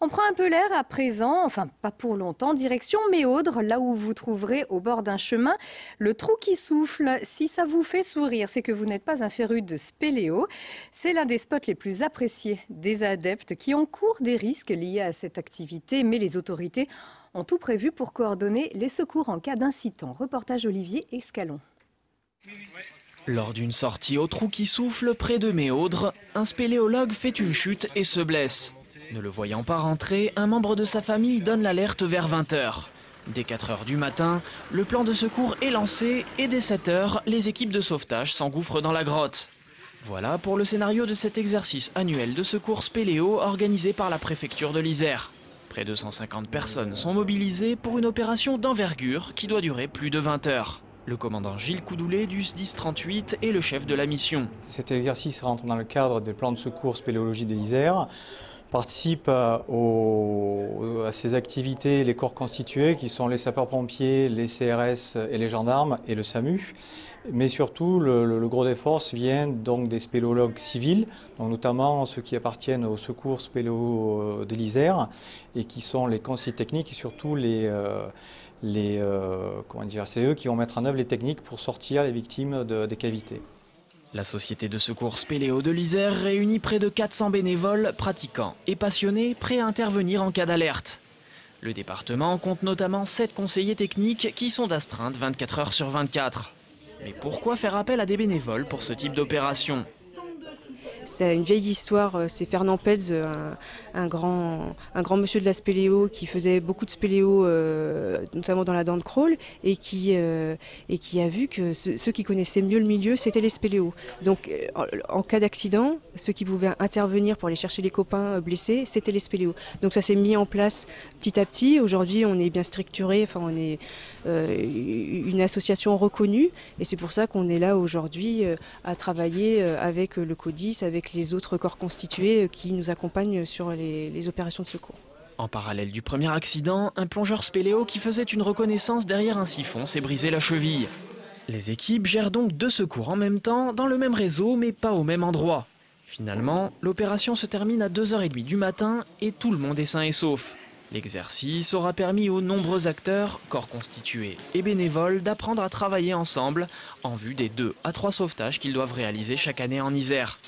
On prend un peu l'air à présent, enfin pas pour longtemps, direction Méaudre, là où vous trouverez au bord d'un chemin le trou qui souffle. Si ça vous fait sourire, c'est que vous n'êtes pas un féru de spéléo. C'est l'un des spots les plus appréciés des adeptes qui encourent des risques liés à cette activité, mais les autorités ont tout prévu pour coordonner les secours en cas d'incident. Reportage Olivier Escalon. Lors d'une sortie au trou qui souffle près de Méaudre, un spéléologue fait une chute et se blesse. Ne le voyant pas rentrer, un membre de sa famille donne l'alerte vers 20 h. Dès 4 h du matin, le plan de secours est lancé et dès 7 h, les équipes de sauvetage s'engouffrent dans la grotte. Voilà pour le scénario de cet exercice annuel de secours spéléo organisé par la préfecture de l'Isère. Près de 150 personnes sont mobilisées pour une opération d'envergure qui doit durer plus de 20 heures. Le commandant Gilles Coudoulet du SDIS 38 est le chef de la mission. Cet exercice rentre dans le cadre des plans de secours spéléologie de l'Isère. Participent à ces activités les corps constitués qui sont les sapeurs-pompiers, les CRS et les gendarmes et le SAMU. Mais surtout, le gros des forces vient donc des spéléologues civils, donc notamment ceux qui appartiennent au secours spéléo de l'Isère et qui sont les conseillers techniques et surtout c'est eux qui vont mettre en œuvre les techniques pour sortir les victimes des cavités. La société de secours Spéléo de l'Isère réunit près de 400 bénévoles, pratiquants et passionnés prêts à intervenir en cas d'alerte. Le département compte notamment 7 conseillers techniques qui sont d'astreinte 24 heures sur 24. Mais pourquoi faire appel à des bénévoles pour ce type d'opération ? C'est une vieille histoire, c'est Fernand Pez, un grand monsieur de la spéléo qui faisait beaucoup de spéléo, notamment dans la dent de crawl, et qui a vu que ceux qui connaissaient mieux le milieu, c'était les spéléos. Donc en cas d'accident, ceux qui pouvaient intervenir pour aller chercher les copains blessés, c'était les spéléos. Donc ça s'est mis en place petit à petit. Aujourd'hui, on est bien structuré, enfin on est une association reconnue, et c'est pour ça qu'on est là aujourd'hui à travailler avec le CODIS, avec les autres corps constitués qui nous accompagnent sur les opérations de secours. En parallèle du premier accident, un plongeur spéléo qui faisait une reconnaissance derrière un siphon s'est brisé la cheville. Les équipes gèrent donc 2 secours en même temps, dans le même réseau mais pas au même endroit. Finalement, l'opération se termine à 2 h 30 du matin et tout le monde est sain et sauf. L'exercice aura permis aux nombreux acteurs, corps constitués et bénévoles d'apprendre à travailler ensemble en vue des 2 à 3 sauvetages qu'ils doivent réaliser chaque année en Isère.